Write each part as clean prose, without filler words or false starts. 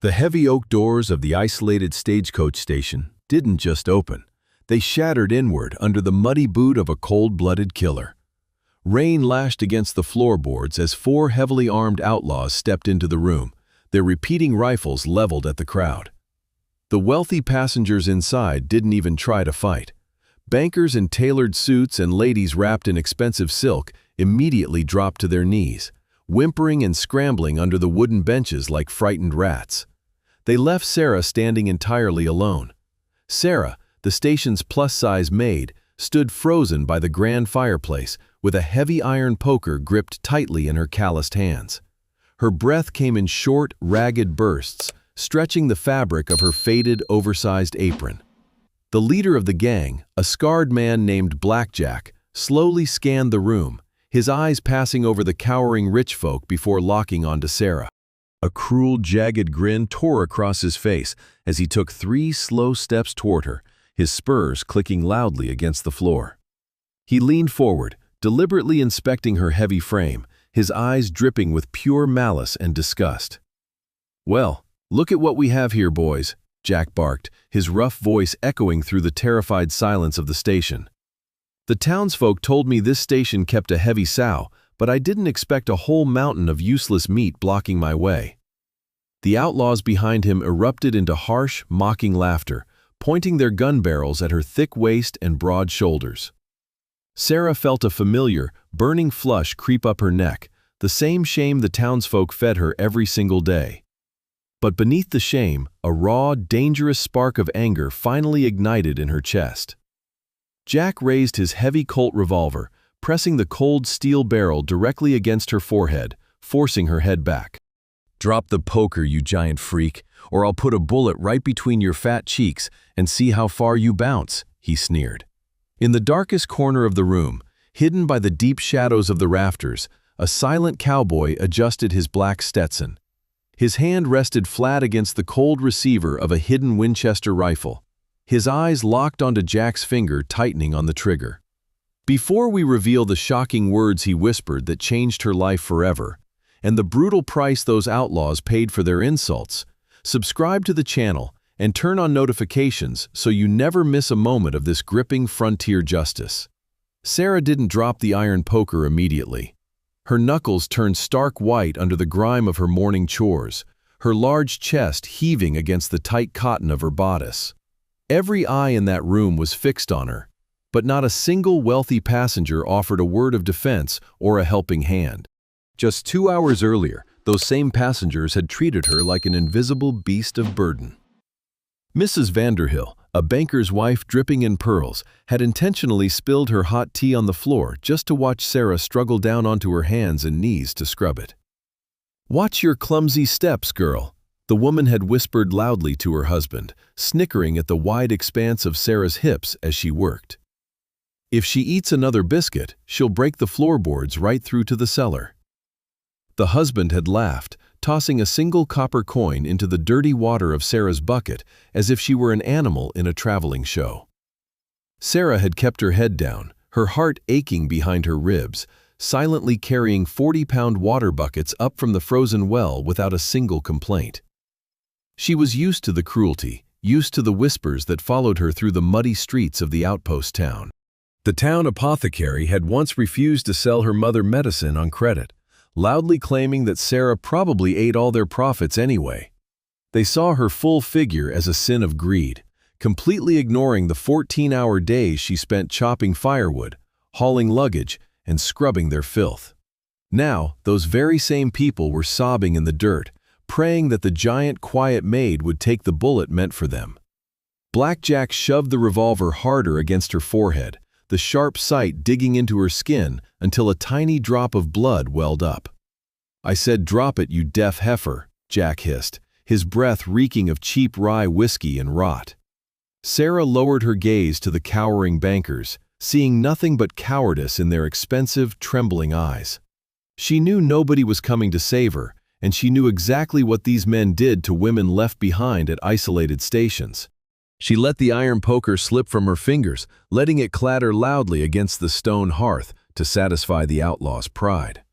The heavy oak doors of the isolated stagecoach station didn't just open. They shattered inward under the muddy boot of a cold-blooded killer. Rain lashed against the floorboards as four heavily armed outlaws stepped into the room, their repeating rifles leveled at the crowd. The wealthy passengers inside didn't even try to fight. Bankers in tailored suits and ladies wrapped in expensive silk immediately dropped to their knees, whimpering and scrambling under the wooden benches like frightened rats. They left Sarah standing entirely alone. Sarah, the station's plus-size maid, stood frozen by the grand fireplace with a heavy iron poker gripped tightly in her calloused hands. Her breath came in short, ragged bursts, stretching the fabric of her faded, oversized apron. The leader of the gang, a scarred man named Blackjack, slowly scanned the room, his eyes passing over the cowering rich folk before locking onto Sarah. A cruel, jagged grin tore across his face as he took 3 slow steps toward her, his spurs clicking loudly against the floor. He leaned forward, deliberately inspecting her heavy frame, his eyes dripping with pure malice and disgust. "Well, look at what we have here, boys," Jack barked, his rough voice echoing through the terrified silence of the station. "The townsfolk told me this station kept a heavy sow, but I didn't expect a whole mountain of useless meat blocking my way." The outlaws behind him erupted into harsh, mocking laughter, pointing their gun barrels at her thick waist and broad shoulders. Sarah felt a familiar, burning flush creep up her neck, the same shame the townsfolk fed her every single day. But beneath the shame, a raw, dangerous spark of anger finally ignited in her chest. Jack raised his heavy Colt revolver, pressing the cold steel barrel directly against her forehead, forcing her head back. "Drop the poker, you giant freak, or I'll put a bullet right between your fat cheeks and see how far you bounce," he sneered. In the darkest corner of the room, hidden by the deep shadows of the rafters, a silent cowboy adjusted his black Stetson. His hand rested flat against the cold receiver of a hidden Winchester rifle. His eyes locked onto Jack's finger, tightening on the trigger. Before we reveal the shocking words he whispered that changed her life forever, and the brutal price those outlaws paid for their insults, subscribe to the channel and turn on notifications so you never miss a moment of this gripping frontier justice. Sarah didn't drop the iron poker immediately. Her knuckles turned stark white under the grime of her morning chores, her large chest heaving against the tight cotton of her bodice. Every eye in that room was fixed on her, but not a single wealthy passenger offered a word of defense or a helping hand. Just 2 hours earlier, those same passengers had treated her like an invisible beast of burden. Mrs. Vanderhill, a banker's wife dripping in pearls, had intentionally spilled her hot tea on the floor just to watch Sarah struggle down onto her hands and knees to scrub it. "Watch your clumsy steps, girl," the woman had whispered loudly to her husband, snickering at the wide expanse of Sarah's hips as she worked. "If she eats another biscuit, she'll break the floorboards right through to the cellar." The husband had laughed, tossing a single copper coin into the dirty water of Sarah's bucket as if she were an animal in a traveling show. Sarah had kept her head down, her heart aching behind her ribs, silently carrying 40-pound water buckets up from the frozen well without a single complaint. She was used to the cruelty, used to the whispers that followed her through the muddy streets of the outpost town. The town apothecary had once refused to sell her mother medicine on credit, loudly claiming that Sarah probably ate all their profits anyway. They saw her full figure as a sin of greed, completely ignoring the 14-hour days she spent chopping firewood, hauling luggage, and scrubbing their filth. Now, those very same people were sobbing in the dirt, praying that the giant, quiet maid would take the bullet meant for them. Blackjack shoved the revolver harder against her forehead, the sharp sight digging into her skin until a tiny drop of blood welled up. "I said drop it, you deaf heifer," Jack hissed, his breath reeking of cheap rye whiskey and rot. Sarah lowered her gaze to the cowering bankers, seeing nothing but cowardice in their expensive, trembling eyes. She knew nobody was coming to save her, and she knew exactly what these men did to women left behind at isolated stations. She let the iron poker slip from her fingers, letting it clatter loudly against the stone hearth to satisfy the outlaw's pride.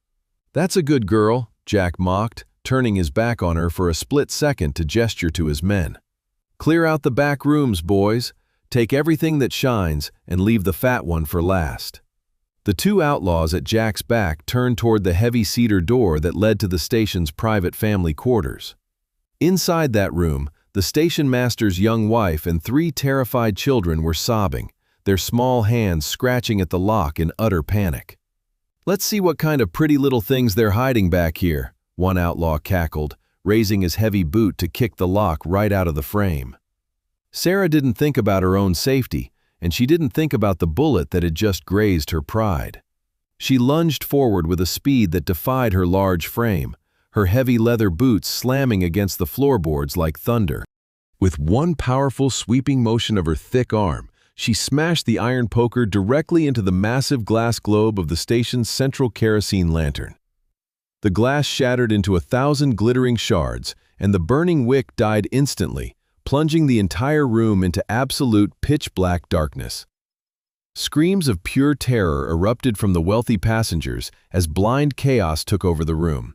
"That's a good girl," Jack mocked, turning his back on her for a split second to gesture to his men. "Clear out the back rooms, boys. Take everything that shines and leave the fat one for last." The two outlaws at Jack's back turned toward the heavy cedar door that led to the station's private family quarters. Inside that room, the station master's young wife and 3 terrified children were sobbing, their small hands scratching at the lock in utter panic. "Let's see what kind of pretty little things they're hiding back here," one outlaw cackled, raising his heavy boot to kick the lock right out of the frame. Sarah didn't think about her own safety, and she didn't think about the bullet that had just grazed her pride. She lunged forward with a speed that defied her large frame, her heavy leather boots slamming against the floorboards like thunder. With one powerful sweeping motion of her thick arm, she smashed the iron poker directly into the massive glass globe of the station's central kerosene lantern. The glass shattered into 1,000 glittering shards, and the burning wick died instantly, plunging the entire room into absolute pitch-black darkness. Screams of pure terror erupted from the wealthy passengers as blind chaos took over the room.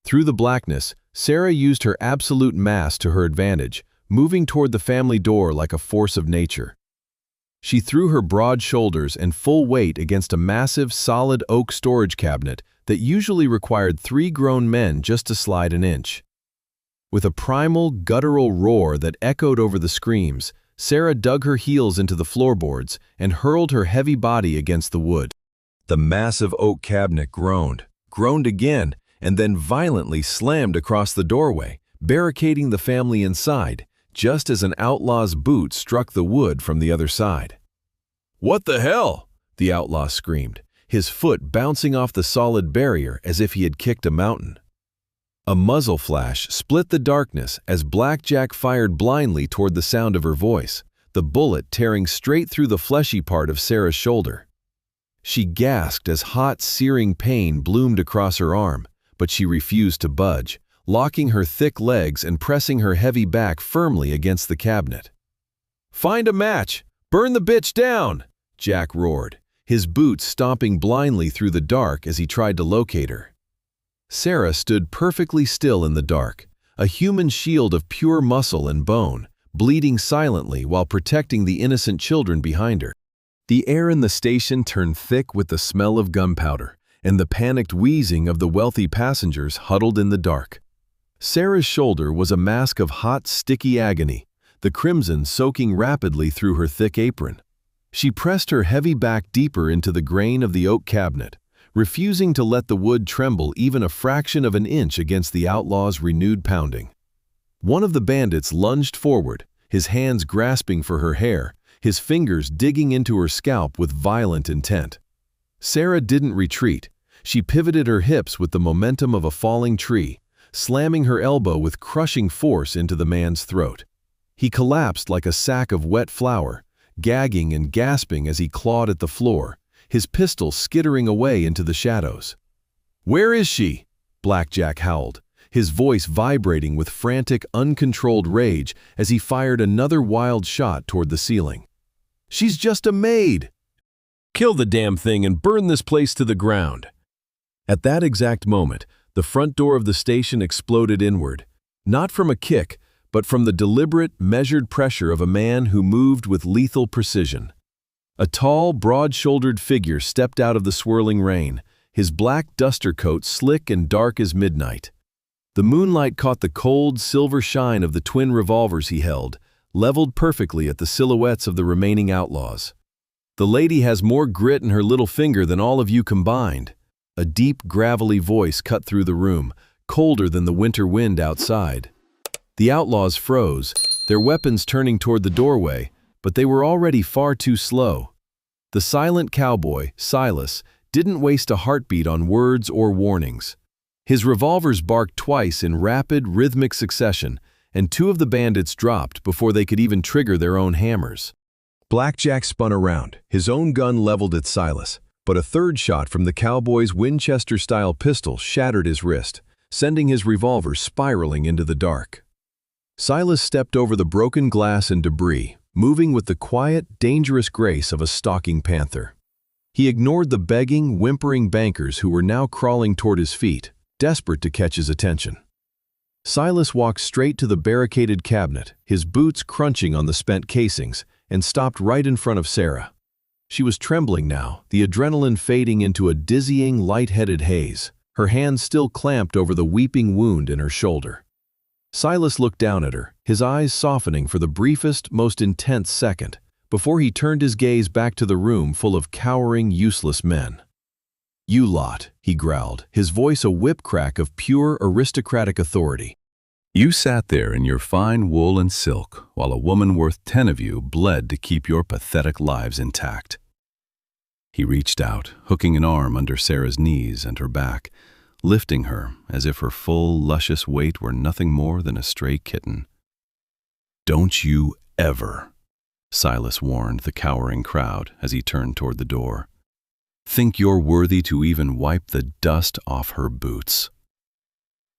Through the blackness, Sarah used her absolute mass to her advantage, moving toward the family door like a force of nature. She threw her broad shoulders and full weight against a massive, solid oak storage cabinet that usually required 3 grown men just to slide an inch. With a primal, guttural roar that echoed over the screams, Sarah dug her heels into the floorboards and hurled her heavy body against the wood. The massive oak cabinet groaned again, and then violently slammed across the doorway, barricading the family inside, just as an outlaw's boot struck the wood from the other side. "What the hell?" the outlaw screamed, his foot bouncing off the solid barrier as if he had kicked a mountain. A muzzle flash split the darkness as Blackjack fired blindly toward the sound of her voice, the bullet tearing straight through the fleshy part of Sarah's shoulder. She gasped as hot, searing pain bloomed across her arm, but she refused to budge, locking her thick legs and pressing her heavy back firmly against the cabinet. "Find a match! Burn the bitch down!" Jack roared, his boots stomping blindly through the dark as he tried to locate her. Sarah stood perfectly still in the dark, a human shield of pure muscle and bone, bleeding silently while protecting the innocent children behind her. The air in the station turned thick with the smell of gunpowder and the panicked wheezing of the wealthy passengers huddled in the dark. Sarah's shoulder was a mask of hot, sticky agony, the crimson soaking rapidly through her thick apron. She pressed her heavy back deeper into the grain of the oak cabinet, refusing to let the wood tremble even a fraction of an inch against the outlaw's renewed pounding. One of the bandits lunged forward, his hands grasping for her hair, his fingers digging into her scalp with violent intent. Sarah didn't retreat. She pivoted her hips with the momentum of a falling tree, slamming her elbow with crushing force into the man's throat. He collapsed like a sack of wet flour, gagging and gasping as he clawed at the floor, his pistol skittering away into the shadows. "Where is she?" Blackjack howled, his voice vibrating with frantic, uncontrolled rage as he fired another wild shot toward the ceiling. "She's just a maid! Kill the damn thing and burn this place to the ground!" At that exact moment, the front door of the station exploded inward, not from a kick, but from the deliberate, measured pressure of a man who moved with lethal precision. A tall, broad-shouldered figure stepped out of the swirling rain, his black duster coat slick and dark as midnight. The moonlight caught the cold, silver shine of the twin revolvers he held, leveled perfectly at the silhouettes of the remaining outlaws. "The lady has more grit in her little finger than all of you combined." A deep, gravelly voice cut through the room, colder than the winter wind outside. The outlaws froze, their weapons turning toward the doorway, but they were already far too slow. The silent cowboy, Silas, didn't waste a heartbeat on words or warnings. His revolvers barked twice in rapid, rhythmic succession, and 2 of the bandits dropped before they could even trigger their own hammers. Blackjack spun around, his own gun leveled at Silas, but a third shot from the cowboy's Winchester-style pistol shattered his wrist, sending his revolver spiraling into the dark. Silas stepped over the broken glass and debris, moving with the quiet, dangerous grace of a stalking panther. He ignored the begging, whimpering bankers who were now crawling toward his feet, desperate to catch his attention. Silas walked straight to the barricaded cabinet, his boots crunching on the spent casings, and stopped right in front of Sarah. She was trembling now, the adrenaline fading into a dizzying, light-headed haze, her hands still clamped over the weeping wound in her shoulder. Silas looked down at her, his eyes softening for the briefest, most intense second, before he turned his gaze back to the room full of cowering, useless men. "You lot," he growled, his voice a whip crack of pure aristocratic authority. "You sat there in your fine wool and silk, while a woman worth 10 of you bled to keep your pathetic lives intact." He reached out, hooking an arm under Sarah's knees and her back, lifting her as if her full, luscious weight were nothing more than a stray kitten. "Don't you ever," Silas warned the cowering crowd as he turned toward the door, "think you're worthy to even wipe the dust off her boots."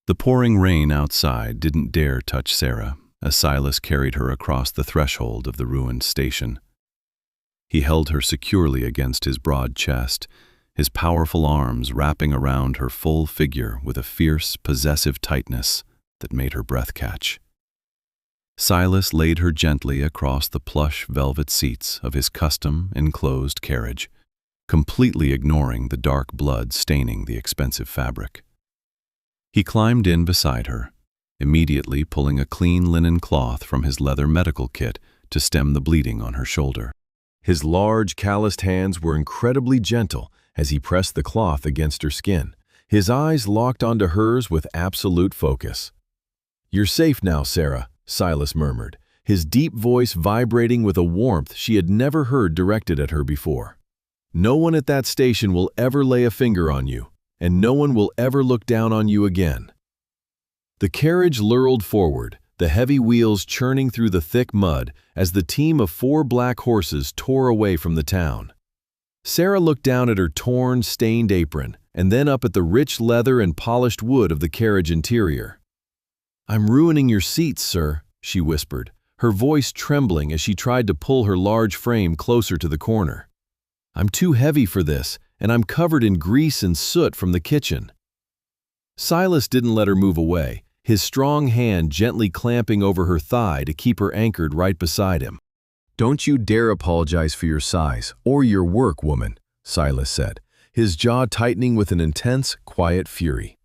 The pouring rain outside didn't dare touch Sarah as Silas carried her across the threshold of the ruined station. He held her securely against his broad chest, his powerful arms wrapping around her full figure with a fierce, possessive tightness that made her breath catch. Silas laid her gently across the plush velvet seats of his custom enclosed carriage, completely ignoring the dark blood staining the expensive fabric. He climbed in beside her, immediately pulling a clean linen cloth from his leather medical kit to stem the bleeding on her shoulder. His large, calloused hands were incredibly gentle as he pressed the cloth against her skin, his eyes locked onto hers with absolute focus. "You're safe now, Sarah," Silas murmured, his deep voice vibrating with a warmth she had never heard directed at her before. "No one at that station will ever lay a finger on you, and no one will ever look down on you again." The carriage lurled forward, the heavy wheels churning through the thick mud as the team of 4 black horses tore away from the town. Sarah looked down at her torn, stained apron, and then up at the rich leather and polished wood of the carriage interior. "I'm ruining your seats, sir," she whispered, her voice trembling as she tried to pull her large frame closer to the corner. "I'm too heavy for this, and I'm covered in grease and soot from the kitchen." Silas didn't let her move away, his strong hand gently clamping over her thigh to keep her anchored right beside him. "Don't you dare apologize for your size or your work, woman," Silas said, his jaw tightening with an intense, quiet fury.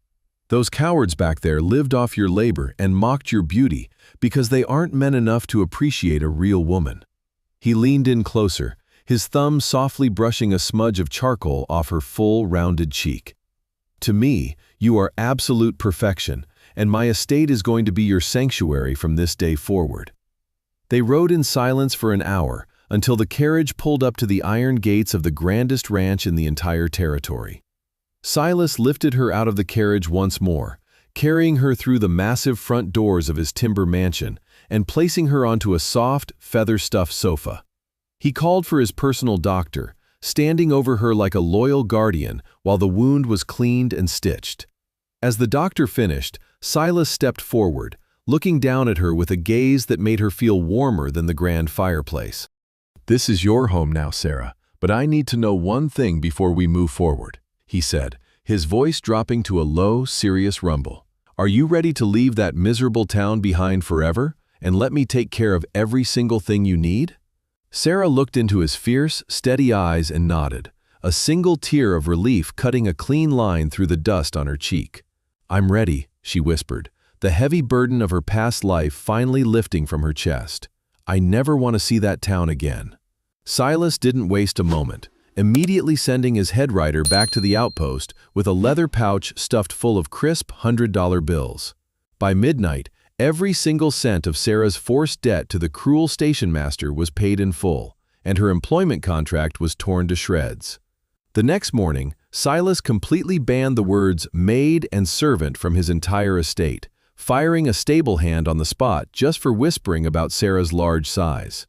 "Those cowards back there lived off your labor and mocked your beauty because they aren't men enough to appreciate a real woman." He leaned in closer, his thumb softly brushing a smudge of charcoal off her full, rounded cheek. "To me, you are absolute perfection, and my estate is going to be your sanctuary from this day forward." They rode in silence for an hour until the carriage pulled up to the iron gates of the grandest ranch in the entire territory. Silas lifted her out of the carriage once more, carrying her through the massive front doors of his timber mansion and placing her onto a soft, feather-stuffed sofa. He called for his personal doctor, standing over her like a loyal guardian while the wound was cleaned and stitched. As the doctor finished, Silas stepped forward, looking down at her with a gaze that made her feel warmer than the grand fireplace. "This is your home now, Sarah, but I need to know one thing before we move forward," he said, his voice dropping to a low, serious rumble. "Are you ready to leave that miserable town behind forever and let me take care of every single thing you need?" Sarah looked into his fierce, steady eyes and nodded, a single tear of relief cutting a clean line through the dust on her cheek. "I'm ready," she whispered, the heavy burden of her past life finally lifting from her chest. "I never want to see that town again." Silas didn't waste a moment, immediately sending his head rider back to the outpost with a leather pouch stuffed full of crisp $100 bills. By midnight, every single cent of Sarah's forced debt to the cruel station master was paid in full, and her employment contract was torn to shreds. The next morning, Silas completely banned the words maid and servant from his entire estate, firing a stable hand on the spot just for whispering about Sarah's large size.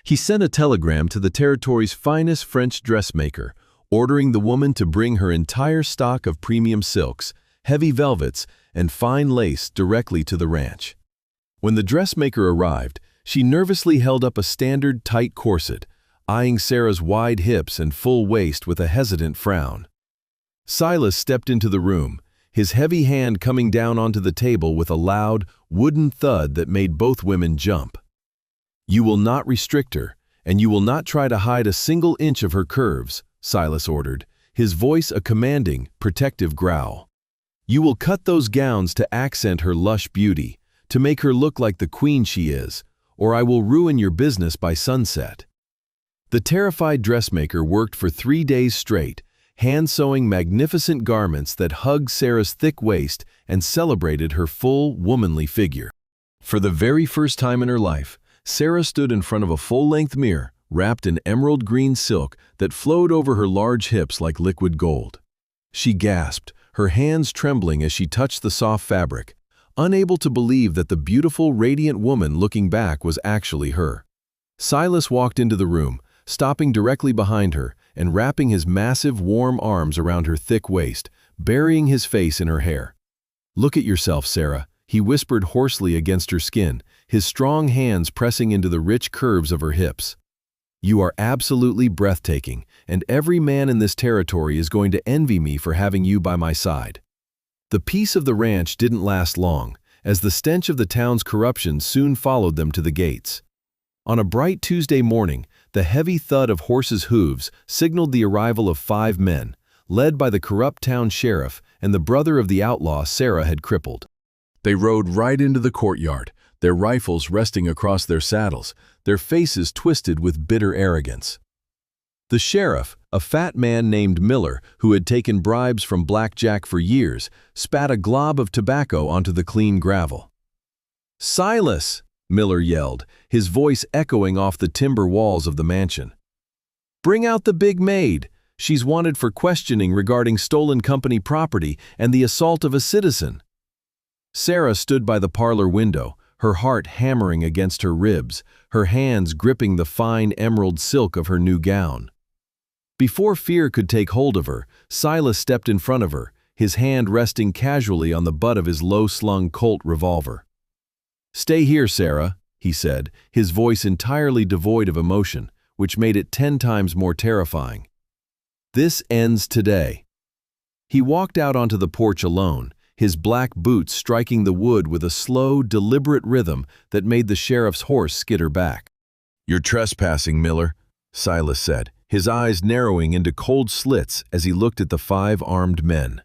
He sent a telegram to the territory's finest French dressmaker, ordering the woman to bring her entire stock of premium silks, heavy velvets, and fine lace directly to the ranch. When the dressmaker arrived, she nervously held up a standard tight corset, eyeing Sarah's wide hips and full waist with a hesitant frown. Silas stepped into the room, his heavy hand coming down onto the table with a loud, wooden thud that made both women jump. "You will not restrict her, and you will not try to hide a single inch of her curves," Silas ordered, his voice a commanding, protective growl. "You will cut those gowns to accent her lush beauty, to make her look like the queen she is, or I will ruin your business by sunset." The terrified dressmaker worked for 3 days straight, hand-sewing magnificent garments that hugged Sarah's thick waist and celebrated her full, womanly figure. For the very first time in her life, Sarah stood in front of a full-length mirror, wrapped in emerald green silk that flowed over her large hips like liquid gold. She gasped, her hands trembling as she touched the soft fabric, unable to believe that the beautiful, radiant woman looking back was actually her. Silas walked into the room, stopping directly behind her and wrapping his massive, warm arms around her thick waist, burying his face in her hair. "Look at yourself, Sarah," he whispered hoarsely against her skin, his strong hands pressing into the rich curves of her hips. "You are absolutely breathtaking, and every man in this territory is going to envy me for having you by my side." The peace of the ranch didn't last long, as the stench of the town's corruption soon followed them to the gates. On a bright Tuesday morning, the heavy thud of horses' hooves signaled the arrival of 5 men, led by the corrupt town sheriff and the brother of the outlaw Sarah had crippled. They rode right into the courtyard, their rifles resting across their saddles, their faces twisted with bitter arrogance. The sheriff, a fat man named Miller who had taken bribes from Black Jack for years, spat a glob of tobacco onto the clean gravel. "Silas!" Miller yelled, his voice echoing off the timber walls of the mansion. "Bring out the big Maid. She's wanted for questioning regarding stolen company property and the assault of a citizen." Sarah stood by the parlor window, her heart hammering against her ribs, her hands gripping the fine emerald silk of her new gown. Before fear could take hold of her, Silas stepped in front of her, his hand resting casually on the butt of his low-slung Colt revolver. "Stay here, Sarah," he said, his voice entirely devoid of emotion, which made it 10 times more terrifying. "This ends today." He walked out onto the porch alone, his black boots striking the wood with a slow, deliberate rhythm that made the sheriff's horse skitter back. "You're trespassing, Miller," Silas said, his eyes narrowing into cold slits as he looked at the 5 armed men.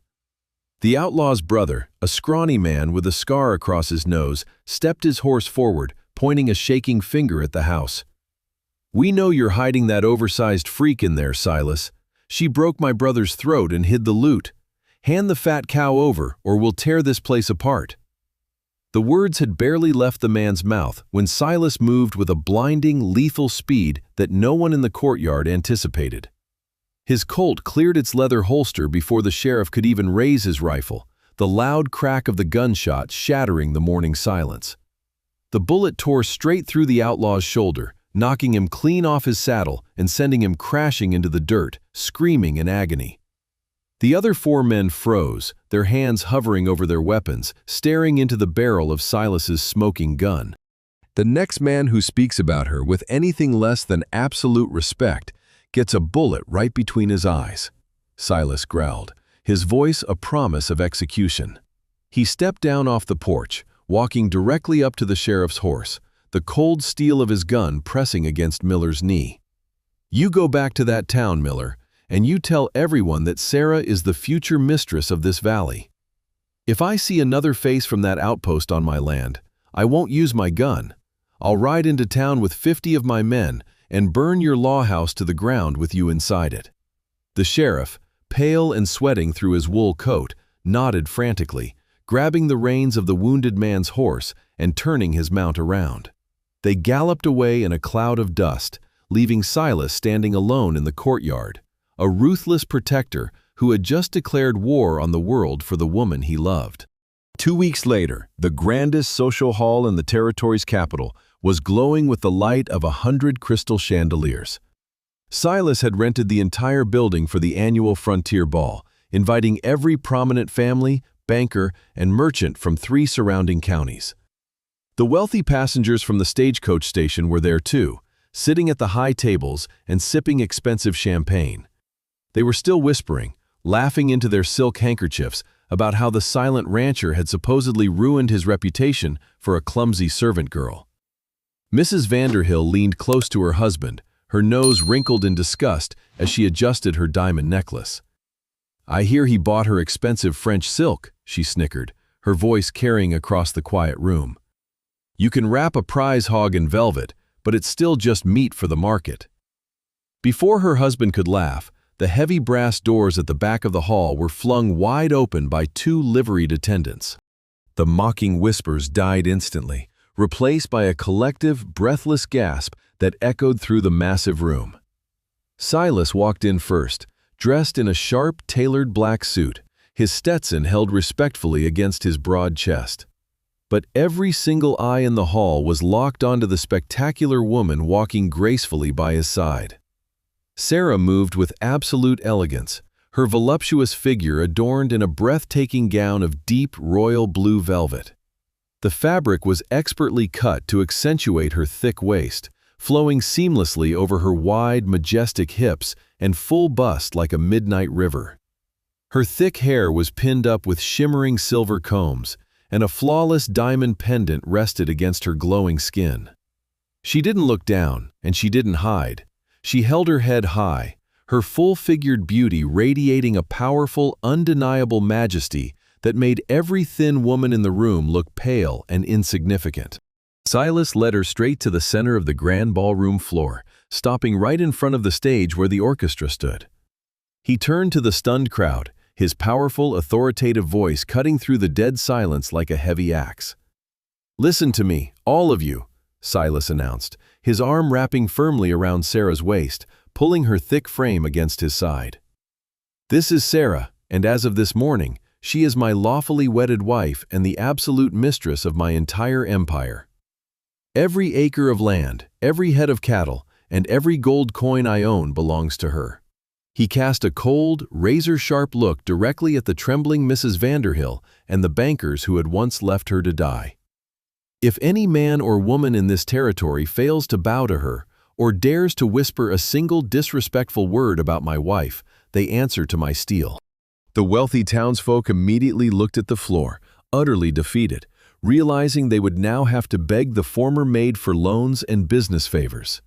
The outlaw's brother, a scrawny man with a scar across his nose, stepped his horse forward, pointing a shaking finger at the house. "We know you're hiding that oversized freak in there, Silas. She broke my brother's throat and hid the loot. Hand the fat cow over, or we'll tear this place apart." The words had barely left the man's mouth when Silas moved with a blinding, lethal speed that no one in the courtyard anticipated. His Colt cleared its leather holster before the sheriff could even raise his rifle, the loud crack of the gunshot shattering the morning silence. The bullet tore straight through the outlaw's shoulder, knocking him clean off his saddle and sending him crashing into the dirt, screaming in agony. The other 4 men froze, their hands hovering over their weapons, staring into the barrel of Silas's smoking gun. "The next man who speaks about her with anything less than absolute respect gets a bullet right between his eyes," Silas growled, his voice a promise of execution. He stepped down off the porch, walking directly up to the sheriff's horse, the cold steel of his gun pressing against Miller's knee. "You go back to that town, Miller, and you tell everyone that Sarah is the future mistress of this valley. If I see another face from that outpost on my land, I won't use my gun. I'll ride into town with 50 of my men and burn your law house to the ground with you inside it." The sheriff, pale and sweating through his wool coat, nodded frantically, grabbing the reins of the wounded man's horse and turning his mount around. They galloped away in a cloud of dust, leaving Silas standing alone in the courtyard, a ruthless protector who had just declared war on the world for the woman he loved. 2 weeks later, the grandest social hall in the territory's capital was glowing with the light of 100 crystal chandeliers. Silas had rented the entire building for the annual Frontier Ball, inviting every prominent family, banker, and merchant from 3 surrounding counties. The wealthy passengers from the stagecoach station were there too, sitting at the high tables and sipping expensive champagne. They were still whispering, laughing into their silk handkerchiefs about how the silent rancher had supposedly ruined his reputation for a clumsy servant girl. Mrs. Vanderhill leaned close to her husband, her nose wrinkled in disgust as she adjusted her diamond necklace. "I hear he bought her expensive French silk," she snickered, her voice carrying across the quiet room. "You can wrap a prize hog in velvet, but it's still just meat for the market." Before her husband could laugh, the heavy brass doors at the back of the hall were flung wide open by two liveried attendants. The mocking whispers died instantly, replaced by a collective, breathless gasp that echoed through the massive room. Silas walked in first, dressed in a sharp, tailored black suit, his Stetson held respectfully against his broad chest. But every single eye in the hall was locked onto the spectacular woman walking gracefully by his side. Sarah moved with absolute elegance, her voluptuous figure adorned in a breathtaking gown of deep royal blue velvet. The fabric was expertly cut to accentuate her thick waist, flowing seamlessly over her wide, majestic hips and full bust like a midnight river. Her thick hair was pinned up with shimmering silver combs, and a flawless diamond pendant rested against her glowing skin. She didn't look down, and she didn't hide. She held her head high, her full-figured beauty radiating a powerful, undeniable majesty that made every thin woman in the room look pale and insignificant. Silas led her straight to the center of the grand ballroom floor, stopping right in front of the stage where the orchestra stood. He turned to the stunned crowd, his powerful, authoritative voice cutting through the dead silence like a heavy axe. "Listen to me, all of you," Silas announced, his arm wrapping firmly around Sarah's waist, pulling her thick frame against his side. "This is Sarah, and as of this morning, she is my lawfully wedded wife and the absolute mistress of my entire empire. Every acre of land, every head of cattle, and every gold coin I own belongs to her." He cast a cold, razor-sharp look directly at the trembling Mrs. Vanderhill and the bankers who had once left her to die. "If any man or woman in this territory fails to bow to her, or dares to whisper a single disrespectful word about my wife, they answer to my steel." The wealthy townsfolk immediately looked at the floor, utterly defeated, realizing they would now have to beg the former maid for loans and business favors.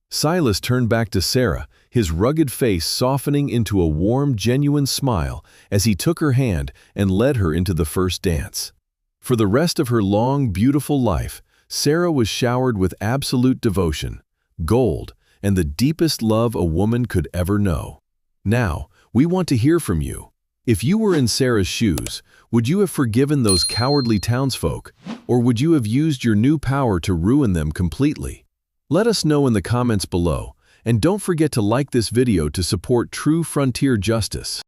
Silas turned back to Sarah, his rugged face softening into a warm, genuine smile as he took her hand and led her into the first dance. For the rest of her long, beautiful life, Sarah was showered with absolute devotion, gold, and the deepest love a woman could ever know. Now, we want to hear from you. If you were in Sarah's shoes, would you have forgiven those cowardly townsfolk, or would you have used your new power to ruin them completely? Let us know in the comments below, and don't forget to like this video to support true frontier justice.